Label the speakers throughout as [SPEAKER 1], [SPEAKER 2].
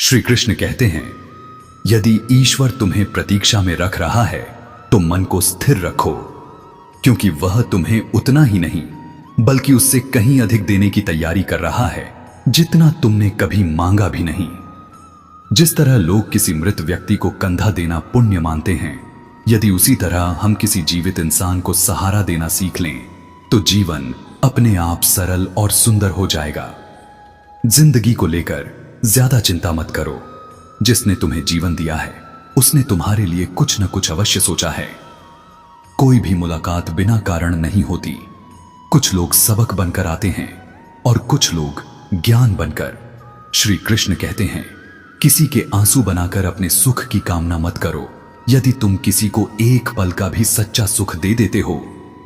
[SPEAKER 1] श्री कृष्ण कहते हैं, यदि ईश्वर तुम्हें प्रतीक्षा में रख रहा है तो मन को स्थिर रखो, क्योंकि वह तुम्हें उतना ही नहीं बल्कि उससे कहीं अधिक देने की तैयारी कर रहा है जितना तुमने कभी मांगा भी नहीं। जिस तरह लोग किसी मृत व्यक्ति को कंधा देना पुण्य मानते हैं, यदि उसी तरह हम किसी जीवित इंसान को सहारा देना सीख लें तो जीवन अपने आप सरल और सुंदर हो जाएगा। जिंदगी को लेकर ज्यादा चिंता मत करो। जिसने तुम्हें जीवन दिया है उसने तुम्हारे लिए कुछ न कुछ अवश्य सोचा है। कोई भी मुलाकात बिना कारण नहीं होती। कुछ लोग सबक बनकर आते हैं और कुछ लोग ज्ञान बनकर। श्री कृष्ण कहते हैं, किसी के आंसू बनाकर अपने सुख की कामना मत करो। यदि तुम किसी को एक पल का भी सच्चा सुख दे देते हो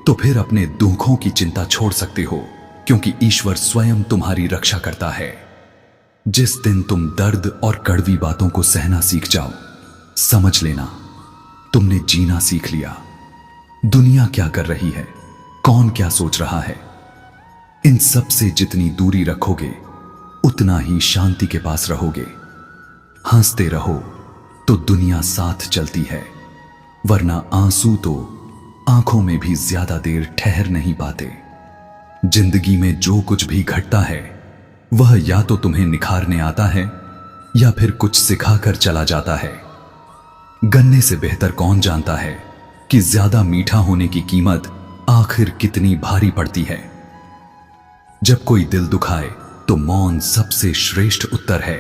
[SPEAKER 1] तो फिर अपने दुखों की चिंता छोड़ सकते हो, क्योंकि ईश्वर स्वयं तुम्हारी रक्षा करता है। जिस दिन तुम दर्द और कड़वी बातों को सहना सीख जाओ, समझ लेना तुमने जीना सीख लिया। दुनिया क्या कर रही है, कौन क्या सोच रहा है, इन सब से जितनी दूरी रखोगे उतना ही शांति के पास रहोगे। हंसते रहो तो दुनिया साथ चलती है, वरना आंसू तो आंखों में भी ज्यादा देर ठहर नहीं पाते। जिंदगी में जो कुछ भी घटता है वह या तो तुम्हें निखारने आता है या फिर कुछ सिखाकर चला जाता है। गन्ने से बेहतर कौन जानता है कि ज्यादा मीठा होने की कीमत आखिर कितनी भारी पड़ती है। जब कोई दिल दुखाए तो मौन सबसे श्रेष्ठ उत्तर है,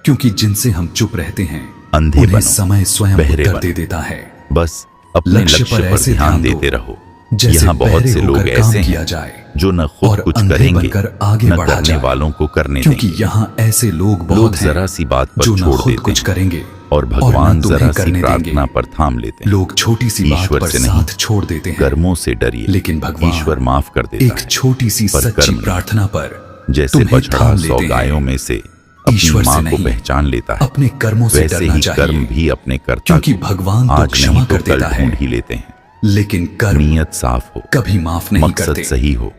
[SPEAKER 1] क्योंकि जिनसे हम चुप रहते हैं
[SPEAKER 2] अंधे
[SPEAKER 1] उन्हें
[SPEAKER 2] बनो,
[SPEAKER 1] समय स्वयं
[SPEAKER 2] बहरे
[SPEAKER 1] उत्तर
[SPEAKER 2] बनो।
[SPEAKER 1] दे देता है।
[SPEAKER 2] बस अपने लक्ष्य पर
[SPEAKER 1] ऐसे
[SPEAKER 2] ध्यान
[SPEAKER 1] दो
[SPEAKER 2] देते रहो।
[SPEAKER 1] जैसे
[SPEAKER 2] यहाँ बहुत
[SPEAKER 1] बहरे
[SPEAKER 2] से लोग
[SPEAKER 1] होकर
[SPEAKER 2] ऐसे
[SPEAKER 1] काम किया
[SPEAKER 2] हैं
[SPEAKER 1] जाए
[SPEAKER 2] जो न
[SPEAKER 1] और
[SPEAKER 2] खुद कुछ
[SPEAKER 1] अंधे
[SPEAKER 2] करेंगे
[SPEAKER 1] बनकर आगे
[SPEAKER 2] न
[SPEAKER 1] बढ़ा
[SPEAKER 2] करने
[SPEAKER 1] जाए,
[SPEAKER 2] वालों को करने
[SPEAKER 1] क्योंकि
[SPEAKER 2] देंगे।
[SPEAKER 1] यहाँ ऐसे लोग बहुत
[SPEAKER 2] लोग
[SPEAKER 1] हैं
[SPEAKER 2] जरा सी बात पर
[SPEAKER 1] जो न
[SPEAKER 2] छोड़
[SPEAKER 1] खुद
[SPEAKER 2] देते
[SPEAKER 1] कुछ
[SPEAKER 2] हैं
[SPEAKER 1] करेंगे
[SPEAKER 2] और
[SPEAKER 1] न
[SPEAKER 2] भगवान
[SPEAKER 1] तुम्हें
[SPEAKER 2] जरा सी
[SPEAKER 1] करने
[SPEAKER 2] प्रार्थना
[SPEAKER 1] देंगे।
[SPEAKER 2] पर थाम लेते हैं।
[SPEAKER 1] लोग छोटी सी बात
[SPEAKER 2] ईश्वर
[SPEAKER 1] पर
[SPEAKER 2] से नहीं,
[SPEAKER 1] साथ छोड़ देते हैं।
[SPEAKER 2] कर्मों से डरिए,
[SPEAKER 1] लेकिन भगवान
[SPEAKER 2] ईश्वर माफ कर देता
[SPEAKER 1] एक
[SPEAKER 2] है।
[SPEAKER 1] छोटी सी
[SPEAKER 2] पर
[SPEAKER 1] सच्ची
[SPEAKER 2] कर्म नहीं।
[SPEAKER 1] प्रार्थना पर
[SPEAKER 2] जैसे
[SPEAKER 1] तुम्हें
[SPEAKER 2] बछड़ा
[SPEAKER 1] थाम
[SPEAKER 2] 100
[SPEAKER 1] लेते हैं।
[SPEAKER 2] गायों में से अपनी
[SPEAKER 1] ईश्वर से
[SPEAKER 2] माँ को
[SPEAKER 1] नहीं,
[SPEAKER 2] पहचान लेता है,
[SPEAKER 1] अपने कर्मों से
[SPEAKER 2] वैसे
[SPEAKER 1] डरना
[SPEAKER 2] ही
[SPEAKER 1] चाहिए,
[SPEAKER 2] कर्म भी अपने कर्ता
[SPEAKER 1] क्योंकि
[SPEAKER 2] को
[SPEAKER 1] भगवान तो
[SPEAKER 2] आज
[SPEAKER 1] क्षमा
[SPEAKER 2] नहीं तो
[SPEAKER 1] कर
[SPEAKER 2] कल
[SPEAKER 1] देता है,
[SPEAKER 2] ढूंढ ही लेते हैं।
[SPEAKER 1] लेकिन कर्म
[SPEAKER 2] नीयत साफ हो,
[SPEAKER 1] कभी माफ नहीं
[SPEAKER 2] मकसद
[SPEAKER 1] करते।
[SPEAKER 2] सही हो,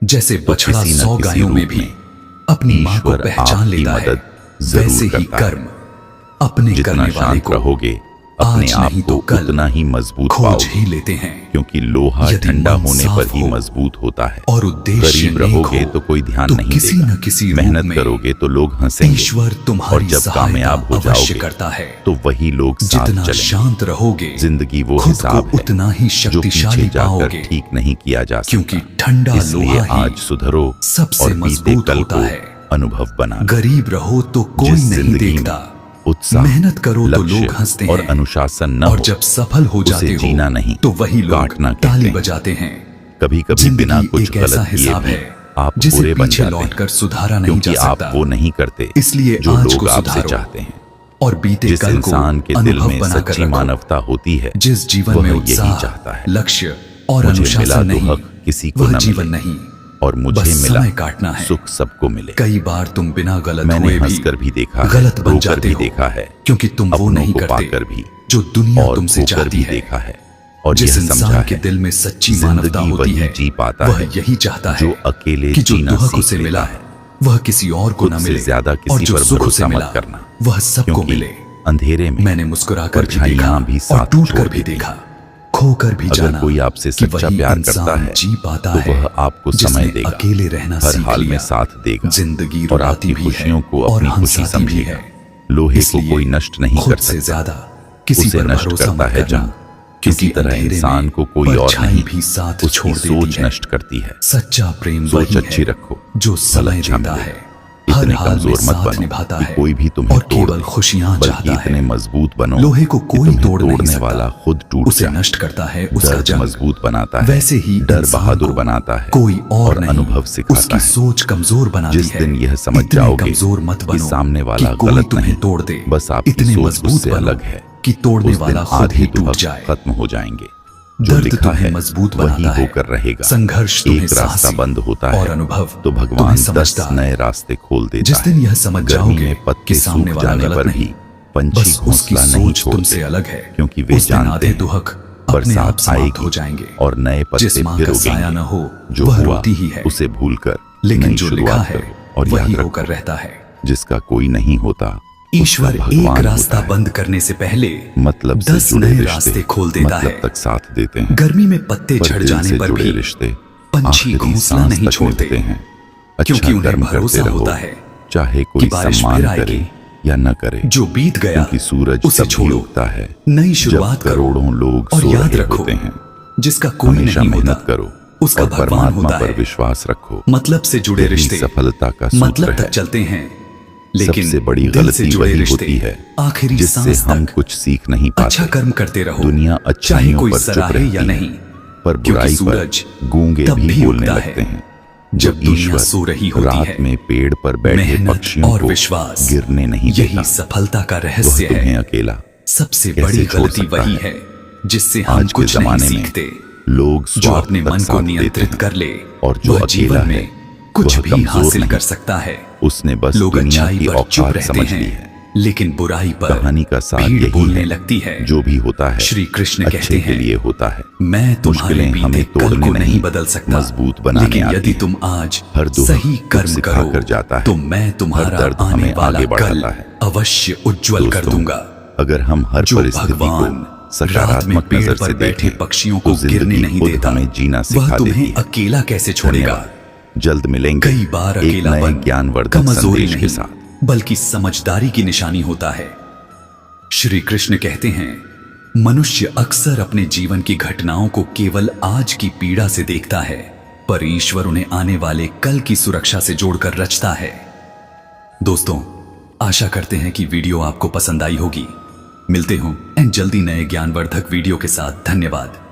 [SPEAKER 1] जैसे
[SPEAKER 2] तो
[SPEAKER 1] बछड़ा
[SPEAKER 2] किसी न
[SPEAKER 1] 100
[SPEAKER 2] किसी
[SPEAKER 1] गायों में
[SPEAKER 2] रूप
[SPEAKER 1] भी
[SPEAKER 2] में
[SPEAKER 1] अपनी माँ को
[SPEAKER 2] ईश्वर
[SPEAKER 1] पहचान
[SPEAKER 2] आपकी
[SPEAKER 1] लेता है,
[SPEAKER 2] मदद जरूर
[SPEAKER 1] वैसे ही
[SPEAKER 2] करता है।
[SPEAKER 1] कर्म अपने
[SPEAKER 2] जितना
[SPEAKER 1] करने वाले
[SPEAKER 2] शांत
[SPEAKER 1] को
[SPEAKER 2] रहोगे अपने
[SPEAKER 1] आज
[SPEAKER 2] आप
[SPEAKER 1] नहीं
[SPEAKER 2] को
[SPEAKER 1] तो कल
[SPEAKER 2] उतना ही मजबूत
[SPEAKER 1] खोज
[SPEAKER 2] पाओगे,
[SPEAKER 1] ही लेते हैं।
[SPEAKER 2] क्योंकि लोहा
[SPEAKER 1] यदि
[SPEAKER 2] ठंडा
[SPEAKER 1] मन
[SPEAKER 2] होने
[SPEAKER 1] साफ
[SPEAKER 2] पर ही
[SPEAKER 1] हो
[SPEAKER 2] मजबूत होता है।
[SPEAKER 1] और उद्देश्य
[SPEAKER 2] गरीब
[SPEAKER 1] नेक
[SPEAKER 2] रहोगे
[SPEAKER 1] हो
[SPEAKER 2] तो कोई ध्यान
[SPEAKER 1] तो
[SPEAKER 2] नहीं
[SPEAKER 1] किसी
[SPEAKER 2] देगा।
[SPEAKER 1] न किसी रूप
[SPEAKER 2] मेहनत
[SPEAKER 1] में
[SPEAKER 2] करोगे तो लोग हंसेंगे
[SPEAKER 1] ईश्वर
[SPEAKER 2] और
[SPEAKER 1] तुम्हारी
[SPEAKER 2] जब कामयाब हो
[SPEAKER 1] सहायता अवश्य
[SPEAKER 2] जाओगे
[SPEAKER 1] करता है।
[SPEAKER 2] तो वही लोग साथ
[SPEAKER 1] जितना
[SPEAKER 2] चलेंगे।
[SPEAKER 1] शांत रहोगे
[SPEAKER 2] जिंदगी वो
[SPEAKER 1] खुद
[SPEAKER 2] हिसाब
[SPEAKER 1] को
[SPEAKER 2] है
[SPEAKER 1] उतना ही
[SPEAKER 2] जो
[SPEAKER 1] शक्तिशाली
[SPEAKER 2] पीछे जाकर
[SPEAKER 1] पाओगे,
[SPEAKER 2] ठीक नहीं किया जा सकता।
[SPEAKER 1] क्योंकि ठंडा
[SPEAKER 2] इसलिए
[SPEAKER 1] लोहा ही
[SPEAKER 2] आज सुधरो
[SPEAKER 1] सबसे
[SPEAKER 2] और बीते
[SPEAKER 1] मजबूत
[SPEAKER 2] कल
[SPEAKER 1] होता
[SPEAKER 2] को
[SPEAKER 1] है।
[SPEAKER 2] अनुभव बना लो।
[SPEAKER 1] गरीब रहो तो कोई
[SPEAKER 2] जिस
[SPEAKER 1] नहीं
[SPEAKER 2] जिंदगी में
[SPEAKER 1] देखता,
[SPEAKER 2] उत्साह,
[SPEAKER 1] मेहनत करो तो
[SPEAKER 2] लक्ष्य
[SPEAKER 1] लोग हंसते
[SPEAKER 2] और
[SPEAKER 1] हैं,
[SPEAKER 2] अनुशासन न
[SPEAKER 1] और
[SPEAKER 2] हो,
[SPEAKER 1] जब सफल हो
[SPEAKER 2] उसे
[SPEAKER 1] जाते
[SPEAKER 2] जीना
[SPEAKER 1] हो
[SPEAKER 2] नहीं,
[SPEAKER 1] तो वही लोग
[SPEAKER 2] काटना कहते
[SPEAKER 1] ताली
[SPEAKER 2] हैं।
[SPEAKER 1] बजाते हैं।
[SPEAKER 2] कभी कभी बिना
[SPEAKER 1] जिंदगी
[SPEAKER 2] कुछ
[SPEAKER 1] एक ऐसा
[SPEAKER 2] गलत किए
[SPEAKER 1] हिसाब
[SPEAKER 2] भी
[SPEAKER 1] है
[SPEAKER 2] आप
[SPEAKER 1] जिसे
[SPEAKER 2] बुरे बन
[SPEAKER 1] पीछे
[SPEAKER 2] जाते
[SPEAKER 1] लौटकर
[SPEAKER 2] हैं,
[SPEAKER 1] सुधारा नहीं
[SPEAKER 2] क्योंकि
[SPEAKER 1] जा
[SPEAKER 2] आप
[SPEAKER 1] सकता।
[SPEAKER 2] वो नहीं करते
[SPEAKER 1] इसलिए
[SPEAKER 2] जो
[SPEAKER 1] आज
[SPEAKER 2] लोग
[SPEAKER 1] को
[SPEAKER 2] आपसे
[SPEAKER 1] सुधारो
[SPEAKER 2] चाहते हैं।
[SPEAKER 1] और बीते
[SPEAKER 2] जिस
[SPEAKER 1] कल को
[SPEAKER 2] इंसान के दिल
[SPEAKER 1] अनुभव
[SPEAKER 2] में
[SPEAKER 1] बनाकर
[SPEAKER 2] सच्ची
[SPEAKER 1] रखो।
[SPEAKER 2] मानवता होती है
[SPEAKER 1] जिस जीवन
[SPEAKER 2] वह
[SPEAKER 1] में
[SPEAKER 2] यही
[SPEAKER 1] उत्साह,
[SPEAKER 2] चाहता है।
[SPEAKER 1] लक्ष्य और
[SPEAKER 2] मुझे मिला
[SPEAKER 1] अनुशासन
[SPEAKER 2] तो
[SPEAKER 1] नहीं,
[SPEAKER 2] हक किसी को
[SPEAKER 1] वह
[SPEAKER 2] न
[SPEAKER 1] जीवन
[SPEAKER 2] मिले,
[SPEAKER 1] नहीं,
[SPEAKER 2] और मुझे
[SPEAKER 1] बस
[SPEAKER 2] मिला
[SPEAKER 1] समय काटना है।
[SPEAKER 2] सुख सबको मिले।
[SPEAKER 1] कई बार तुम बिना गलत
[SPEAKER 2] मैंने
[SPEAKER 1] हुए
[SPEAKER 2] हंसकर भी देखा है,
[SPEAKER 1] गलत बन
[SPEAKER 2] रोकर
[SPEAKER 1] जाते
[SPEAKER 2] भी
[SPEAKER 1] हो,
[SPEAKER 2] देखा है,
[SPEAKER 1] क्योंकि तुम वो
[SPEAKER 2] अपनों
[SPEAKER 1] नहीं
[SPEAKER 2] को
[SPEAKER 1] करते
[SPEAKER 2] पाकर भी
[SPEAKER 1] जो दुनिया
[SPEAKER 2] और
[SPEAKER 1] तुमसे
[SPEAKER 2] खोकर
[SPEAKER 1] चाहती
[SPEAKER 2] भी
[SPEAKER 1] है।
[SPEAKER 2] देखा है। और
[SPEAKER 1] जिस
[SPEAKER 2] यह समझा
[SPEAKER 1] इंसान के
[SPEAKER 2] है
[SPEAKER 1] दिल में सच्ची मानवता
[SPEAKER 2] जिंदगी
[SPEAKER 1] होती
[SPEAKER 2] वही
[SPEAKER 1] है
[SPEAKER 2] जी पाता
[SPEAKER 1] वह
[SPEAKER 2] है
[SPEAKER 1] यही चाहता है
[SPEAKER 2] जो अकेले
[SPEAKER 1] कि जो
[SPEAKER 2] जीना
[SPEAKER 1] दुख
[SPEAKER 2] सीख
[SPEAKER 1] उसे
[SPEAKER 2] लेता
[SPEAKER 1] मिला
[SPEAKER 2] है।
[SPEAKER 1] वह किसी और को
[SPEAKER 2] खुद
[SPEAKER 1] न
[SPEAKER 2] से
[SPEAKER 1] मिले,
[SPEAKER 2] ज्यादा किसी
[SPEAKER 1] और जो
[SPEAKER 2] पर
[SPEAKER 1] सुख उसे
[SPEAKER 2] भरोसा
[SPEAKER 1] मिला
[SPEAKER 2] मत करना,
[SPEAKER 1] वह सबको
[SPEAKER 2] क्योंकि
[SPEAKER 1] मिले।
[SPEAKER 2] अंधेरे में
[SPEAKER 1] मैंने मुस्कुराकर भी
[SPEAKER 2] परछाइयां
[SPEAKER 1] देखा
[SPEAKER 2] भी
[SPEAKER 1] और
[SPEAKER 2] साथ
[SPEAKER 1] टूटकर
[SPEAKER 2] छोड़
[SPEAKER 1] भी
[SPEAKER 2] देती
[SPEAKER 1] देखा, खोकर भी
[SPEAKER 2] अगर
[SPEAKER 1] जाना
[SPEAKER 2] कोई आपसे
[SPEAKER 1] कि
[SPEAKER 2] सच्चा
[SPEAKER 1] वही
[SPEAKER 2] प्यार करता
[SPEAKER 1] इंसान
[SPEAKER 2] है
[SPEAKER 1] जी पाता
[SPEAKER 2] तो
[SPEAKER 1] है
[SPEAKER 2] वह आपको समय
[SPEAKER 1] जिसने
[SPEAKER 2] देगा,
[SPEAKER 1] अकेले रहना
[SPEAKER 2] हर
[SPEAKER 1] सीख
[SPEAKER 2] हाल में
[SPEAKER 1] लिया।
[SPEAKER 2] साथ देगा
[SPEAKER 1] जिंदगी
[SPEAKER 2] और
[SPEAKER 1] रुलाती
[SPEAKER 2] आपकी
[SPEAKER 1] भी है
[SPEAKER 2] खुशियों को
[SPEAKER 1] और
[SPEAKER 2] अपनी खुशी
[SPEAKER 1] हंसाती भी
[SPEAKER 2] समझेगा।
[SPEAKER 1] है।
[SPEAKER 2] लोहे को
[SPEAKER 1] इसलिए
[SPEAKER 2] कोई नष्ट नहीं
[SPEAKER 1] खुद
[SPEAKER 2] कर
[SPEAKER 1] से
[SPEAKER 2] सकता,
[SPEAKER 1] ज्यादा किसी
[SPEAKER 2] उसे
[SPEAKER 1] पर
[SPEAKER 2] नष्ट
[SPEAKER 1] भरोसा
[SPEAKER 2] करता
[SPEAKER 1] मत
[SPEAKER 2] है
[SPEAKER 1] करना,
[SPEAKER 2] जंग।
[SPEAKER 1] क्योंकि
[SPEAKER 2] इसी तरह
[SPEAKER 1] अंधेरे
[SPEAKER 2] इंसान
[SPEAKER 1] में
[SPEAKER 2] को कोई और
[SPEAKER 1] परछाई
[SPEAKER 2] नहीं
[SPEAKER 1] भी साथ
[SPEAKER 2] उसकी
[SPEAKER 1] छोड़
[SPEAKER 2] सोच
[SPEAKER 1] देती है।
[SPEAKER 2] नष्ट करती है।
[SPEAKER 1] सच्चा प्रेम
[SPEAKER 2] सोच
[SPEAKER 1] वही
[SPEAKER 2] अच्छी
[SPEAKER 1] है
[SPEAKER 2] रखो,
[SPEAKER 1] जो समय
[SPEAKER 2] अच्छा
[SPEAKER 1] देता
[SPEAKER 2] मिलेगा।
[SPEAKER 1] है, हर
[SPEAKER 2] इतने
[SPEAKER 1] हाल में
[SPEAKER 2] कमजोर मत
[SPEAKER 1] साथ
[SPEAKER 2] बनो
[SPEAKER 1] निभाता
[SPEAKER 2] कि
[SPEAKER 1] है
[SPEAKER 2] कोई भी तुम्हें
[SPEAKER 1] और
[SPEAKER 2] तोड़
[SPEAKER 1] केवल
[SPEAKER 2] दे,
[SPEAKER 1] खुशियां
[SPEAKER 2] बल्कि
[SPEAKER 1] चाहता
[SPEAKER 2] इतने
[SPEAKER 1] है।
[SPEAKER 2] मजबूत बनो
[SPEAKER 1] लोहे को
[SPEAKER 2] कि
[SPEAKER 1] कोई
[SPEAKER 2] तुम्हें
[SPEAKER 1] तोड़ नहीं
[SPEAKER 2] तोड़ने
[SPEAKER 1] सकता,
[SPEAKER 2] वाला खुद टूट
[SPEAKER 1] उसे
[SPEAKER 2] जाए।
[SPEAKER 1] नष्ट करता है उसका
[SPEAKER 2] दर्द
[SPEAKER 1] जंग।
[SPEAKER 2] मजबूत बनाता है,
[SPEAKER 1] वैसे ही
[SPEAKER 2] डर
[SPEAKER 1] इंसान
[SPEAKER 2] बहादुर
[SPEAKER 1] को
[SPEAKER 2] बनाता है,
[SPEAKER 1] कोई और नहीं
[SPEAKER 2] अनुभव सिखाता
[SPEAKER 1] उसकी
[SPEAKER 2] है।
[SPEAKER 1] सोच कमजोर बनाती है।
[SPEAKER 2] जिस दिन यह समझ
[SPEAKER 1] इतने
[SPEAKER 2] जाओगे
[SPEAKER 1] कमजोर मत
[SPEAKER 2] कि
[SPEAKER 1] बनो
[SPEAKER 2] सामने वाला
[SPEAKER 1] कि कोई
[SPEAKER 2] गलत
[SPEAKER 1] तुम्हें
[SPEAKER 2] नहीं,
[SPEAKER 1] तोड़ दे,
[SPEAKER 2] बस आपकी
[SPEAKER 1] इतने
[SPEAKER 2] सोच
[SPEAKER 1] मजबूत
[SPEAKER 2] उससे
[SPEAKER 1] बनो
[SPEAKER 2] अलग है,
[SPEAKER 1] कि तोड़ने
[SPEAKER 2] उस दिन
[SPEAKER 1] वाला खुद
[SPEAKER 2] आधे
[SPEAKER 1] ही
[SPEAKER 2] दुख
[SPEAKER 1] टूट जाए।
[SPEAKER 2] खत्म हो जाएंगे। जो
[SPEAKER 1] दर्द
[SPEAKER 2] लिखा
[SPEAKER 1] तुम्हें
[SPEAKER 2] है
[SPEAKER 1] मजबूत
[SPEAKER 2] वही
[SPEAKER 1] बनाता है,
[SPEAKER 2] होकर रहेगा।
[SPEAKER 1] संघर्ष तुम्हें
[SPEAKER 2] एक रास्ता
[SPEAKER 1] साहसी
[SPEAKER 2] बंद होता
[SPEAKER 1] और
[SPEAKER 2] है
[SPEAKER 1] अनुभव
[SPEAKER 2] तो
[SPEAKER 1] तुम्हें
[SPEAKER 2] भगवान 10
[SPEAKER 1] समझता।
[SPEAKER 2] नए रास्ते खोल देता
[SPEAKER 1] जिस दिन
[SPEAKER 2] है।
[SPEAKER 1] यह समझ
[SPEAKER 2] गर्मी
[SPEAKER 1] जाओगे
[SPEAKER 2] में
[SPEAKER 1] कि
[SPEAKER 2] पत्ते
[SPEAKER 1] सामने
[SPEAKER 2] सूख
[SPEAKER 1] वाला
[SPEAKER 2] जाने
[SPEAKER 1] गलत
[SPEAKER 2] पर
[SPEAKER 1] नहीं,
[SPEAKER 2] भी पंछी
[SPEAKER 1] बस उसकी
[SPEAKER 2] घोंसला नहीं
[SPEAKER 1] सोच तुमसे
[SPEAKER 2] छोड़ते,
[SPEAKER 1] अलग है,
[SPEAKER 2] क्योंकि वे
[SPEAKER 1] उस दिन
[SPEAKER 2] जानते
[SPEAKER 1] आधे
[SPEAKER 2] हैं
[SPEAKER 1] दुख अपने आप
[SPEAKER 2] बरसात
[SPEAKER 1] समाप्त हो
[SPEAKER 2] आएगी
[SPEAKER 1] जाएंगे।
[SPEAKER 2] और नए पत्ते
[SPEAKER 1] जिस माँ
[SPEAKER 2] फिर
[SPEAKER 1] का साया
[SPEAKER 2] उगेंगे।
[SPEAKER 1] न हो
[SPEAKER 2] जो
[SPEAKER 1] वह
[SPEAKER 2] हुआ
[SPEAKER 1] रोती ही है,
[SPEAKER 2] उसे भूलकर
[SPEAKER 1] लेकिन
[SPEAKER 2] नई
[SPEAKER 1] जो लिखा
[SPEAKER 2] शुरुआत
[SPEAKER 1] है
[SPEAKER 2] करो और
[SPEAKER 1] वही
[SPEAKER 2] याद
[SPEAKER 1] होकर
[SPEAKER 2] रखो,
[SPEAKER 1] रहता है।
[SPEAKER 2] जिसका कोई नहीं होता
[SPEAKER 1] ईश्वर
[SPEAKER 2] उसका
[SPEAKER 1] एक
[SPEAKER 2] भगवान
[SPEAKER 1] रास्ता
[SPEAKER 2] होता है।
[SPEAKER 1] बंद करने से पहले
[SPEAKER 2] मतलब से
[SPEAKER 1] 10
[SPEAKER 2] जुड़े
[SPEAKER 1] नए
[SPEAKER 2] रिश्ते
[SPEAKER 1] रास्ते खोल देता
[SPEAKER 2] मतलब
[SPEAKER 1] है।
[SPEAKER 2] तक साथ देते हैं।
[SPEAKER 1] गर्मी में पत्ते
[SPEAKER 2] पर
[SPEAKER 1] झड़
[SPEAKER 2] दिल
[SPEAKER 1] जाने
[SPEAKER 2] से
[SPEAKER 1] पर
[SPEAKER 2] जुड़े
[SPEAKER 1] भी
[SPEAKER 2] रिश्ते
[SPEAKER 1] पंछी
[SPEAKER 2] आखिरी
[SPEAKER 1] घोंसला
[SPEAKER 2] सांस
[SPEAKER 1] नहीं
[SPEAKER 2] तक
[SPEAKER 1] छोड़ते,
[SPEAKER 2] निभाते हैं।
[SPEAKER 1] क्योंकि
[SPEAKER 2] अच्छा
[SPEAKER 1] उन्हें
[SPEAKER 2] कर्म
[SPEAKER 1] भरोसा
[SPEAKER 2] करते रहो,
[SPEAKER 1] होता है
[SPEAKER 2] चाहे
[SPEAKER 1] कि
[SPEAKER 2] कोई
[SPEAKER 1] बारिश
[SPEAKER 2] सम्मान
[SPEAKER 1] फिर
[SPEAKER 2] करे
[SPEAKER 1] आएगी।
[SPEAKER 2] या न करे।
[SPEAKER 1] जो बीत गया
[SPEAKER 2] क्योंकि सूरज
[SPEAKER 1] उसे
[SPEAKER 2] तब भी
[SPEAKER 1] छोड़ो,
[SPEAKER 2] उगता है
[SPEAKER 1] नई
[SPEAKER 2] जब
[SPEAKER 1] शुरुआत करो
[SPEAKER 2] करोड़ों लोग
[SPEAKER 1] और
[SPEAKER 2] सो
[SPEAKER 1] याद
[SPEAKER 2] रहे
[SPEAKER 1] रखो
[SPEAKER 2] होते हैं।
[SPEAKER 1] जिसका कोई
[SPEAKER 2] हमेशा
[SPEAKER 1] नहीं होता
[SPEAKER 2] मेहनत करो
[SPEAKER 1] उसका
[SPEAKER 2] और
[SPEAKER 1] भगवान
[SPEAKER 2] परमात्मा
[SPEAKER 1] होता
[SPEAKER 2] पर
[SPEAKER 1] है।
[SPEAKER 2] विश्वास रखो।
[SPEAKER 1] मतलब से जुड़े
[SPEAKER 2] यही
[SPEAKER 1] रिश्ते
[SPEAKER 2] सफलता का सूत्र
[SPEAKER 1] मतलब तक
[SPEAKER 2] है।
[SPEAKER 1] चलते हैं, लेकिन
[SPEAKER 2] सबसे बड़ी
[SPEAKER 1] दिल से
[SPEAKER 2] गलती
[SPEAKER 1] जुड़े
[SPEAKER 2] वही
[SPEAKER 1] रिश्ते
[SPEAKER 2] होती है
[SPEAKER 1] आखिरी
[SPEAKER 2] जिससे
[SPEAKER 1] सांस
[SPEAKER 2] हम
[SPEAKER 1] तक।
[SPEAKER 2] कुछ सीख नहीं पाते।
[SPEAKER 1] अच्छा कर्म करते रहो,
[SPEAKER 2] दुनिया
[SPEAKER 1] चाहे
[SPEAKER 2] अच्छाइयों
[SPEAKER 1] कोई
[SPEAKER 2] पर चुप
[SPEAKER 1] सराहे
[SPEAKER 2] रहती
[SPEAKER 1] या
[SPEAKER 2] है,
[SPEAKER 1] नहीं,
[SPEAKER 2] पर
[SPEAKER 1] क्योंकि
[SPEAKER 2] बुराई
[SPEAKER 1] सूरज
[SPEAKER 2] पर गूंगे
[SPEAKER 1] तब
[SPEAKER 2] भी
[SPEAKER 1] भी
[SPEAKER 2] बोलने
[SPEAKER 1] उगता
[SPEAKER 2] लगते
[SPEAKER 1] है
[SPEAKER 2] हैं।
[SPEAKER 1] जब दुनिया
[SPEAKER 2] ईश्वर
[SPEAKER 1] सो रही होती
[SPEAKER 2] रात
[SPEAKER 1] है।
[SPEAKER 2] में पेड़ पर बैठे
[SPEAKER 1] मेहनत
[SPEAKER 2] पक्षियों
[SPEAKER 1] और
[SPEAKER 2] को
[SPEAKER 1] विश्वास
[SPEAKER 2] गिरने नहीं
[SPEAKER 1] यही
[SPEAKER 2] देता।
[SPEAKER 1] सफलता का
[SPEAKER 2] वह
[SPEAKER 1] रहस्य
[SPEAKER 2] तुम्हें
[SPEAKER 1] है।
[SPEAKER 2] अकेला
[SPEAKER 1] सबसे
[SPEAKER 2] कैसे
[SPEAKER 1] बड़ी
[SPEAKER 2] छोड़
[SPEAKER 1] गलती
[SPEAKER 2] सकता
[SPEAKER 1] वही
[SPEAKER 2] है?
[SPEAKER 1] है जिससे हम
[SPEAKER 2] आज के
[SPEAKER 1] कुछ नहीं
[SPEAKER 2] जमाने में
[SPEAKER 1] सीखते।
[SPEAKER 2] लोग
[SPEAKER 1] जो
[SPEAKER 2] स्वार्थ
[SPEAKER 1] अपने
[SPEAKER 2] तक
[SPEAKER 1] मन को
[SPEAKER 2] साथ देते
[SPEAKER 1] नियंत्रित
[SPEAKER 2] हैं,
[SPEAKER 1] कर ले
[SPEAKER 2] और जो
[SPEAKER 1] वह
[SPEAKER 2] अकेला
[SPEAKER 1] जीवन
[SPEAKER 2] है
[SPEAKER 1] में कुछ
[SPEAKER 2] वह
[SPEAKER 1] भी
[SPEAKER 2] कमजोर
[SPEAKER 1] हासिल
[SPEAKER 2] नहीं।
[SPEAKER 1] कर सकता है।
[SPEAKER 2] उसने बस
[SPEAKER 1] लोग
[SPEAKER 2] दुनिया
[SPEAKER 1] अच्छाई
[SPEAKER 2] की
[SPEAKER 1] पर चुप
[SPEAKER 2] औकात
[SPEAKER 1] रहते
[SPEAKER 2] समझ ली है।
[SPEAKER 1] हैं, लेकिन बुराई पर
[SPEAKER 2] कहानी का सार
[SPEAKER 1] भीड़
[SPEAKER 2] यही
[SPEAKER 1] बोलने
[SPEAKER 2] है,
[SPEAKER 1] लगती है।
[SPEAKER 2] जो भी होता है
[SPEAKER 1] श्री कृष्ण
[SPEAKER 2] अच्छे
[SPEAKER 1] कहते
[SPEAKER 2] के
[SPEAKER 1] हैं,
[SPEAKER 2] लिए होता है।
[SPEAKER 1] मैं तुम्हारे
[SPEAKER 2] मुश्किलें हमें
[SPEAKER 1] बीते कल
[SPEAKER 2] तोड़ने
[SPEAKER 1] को नहीं
[SPEAKER 2] नहीं,
[SPEAKER 1] बदल सकता,
[SPEAKER 2] मजबूत बनाने
[SPEAKER 1] लेकिन
[SPEAKER 2] आती
[SPEAKER 1] यदि
[SPEAKER 2] है।
[SPEAKER 1] तुम आज
[SPEAKER 2] हर दुख
[SPEAKER 1] सही
[SPEAKER 2] कुछ
[SPEAKER 1] कर्म
[SPEAKER 2] सिखा
[SPEAKER 1] करो
[SPEAKER 2] कर जाता है।
[SPEAKER 1] तो मैं तुम्हारा
[SPEAKER 2] हर दर्द
[SPEAKER 1] आने
[SPEAKER 2] हमें
[SPEAKER 1] वाला
[SPEAKER 2] आगे
[SPEAKER 1] कल
[SPEAKER 2] बढ़ाता है।
[SPEAKER 1] अवश्य उज्जवल कर
[SPEAKER 2] दोस्तों,
[SPEAKER 1] दूंगा।
[SPEAKER 2] अगर हम हर
[SPEAKER 1] जो
[SPEAKER 2] परिस्थिति
[SPEAKER 1] भगवान
[SPEAKER 2] को
[SPEAKER 1] रात में
[SPEAKER 2] सकारात्मक
[SPEAKER 1] पेड़
[SPEAKER 2] नजर
[SPEAKER 1] पर
[SPEAKER 2] से
[SPEAKER 1] बैठे
[SPEAKER 2] देखें
[SPEAKER 1] पक्षियों
[SPEAKER 2] तो
[SPEAKER 1] को गिरने
[SPEAKER 2] जिंदगी
[SPEAKER 1] नहीं
[SPEAKER 2] खुद
[SPEAKER 1] देता,
[SPEAKER 2] हमें जीना
[SPEAKER 1] वह
[SPEAKER 2] सिखा देती
[SPEAKER 1] तुम्हें
[SPEAKER 2] है।
[SPEAKER 1] अकेला कैसे छोड़ेगा।
[SPEAKER 2] धन्यवाद। जल्द मिलेंगे
[SPEAKER 1] कई बार
[SPEAKER 2] एक
[SPEAKER 1] अकेलापन
[SPEAKER 2] नए ज्ञानवर्धक
[SPEAKER 1] कमजोरी
[SPEAKER 2] संदेश के
[SPEAKER 1] नहीं
[SPEAKER 2] साथ।
[SPEAKER 1] बल्कि समझदारी की निशानी होता है। श्री कृष्ण कहते हैं, मनुष्य अक्सर अपने जीवन की घटनाओं को केवल आज की पीड़ा से देखता है, पर ईश्वर उन्हें आने वाले कल की सुरक्षा से जोड़कर रचता है। दोस्तों, आशा करते हैं कि वीडियो आपको पसंद आई होगी। मिलते हूं जल्दी नए ज्ञानवर्धक वीडियो के साथ। धन्यवाद।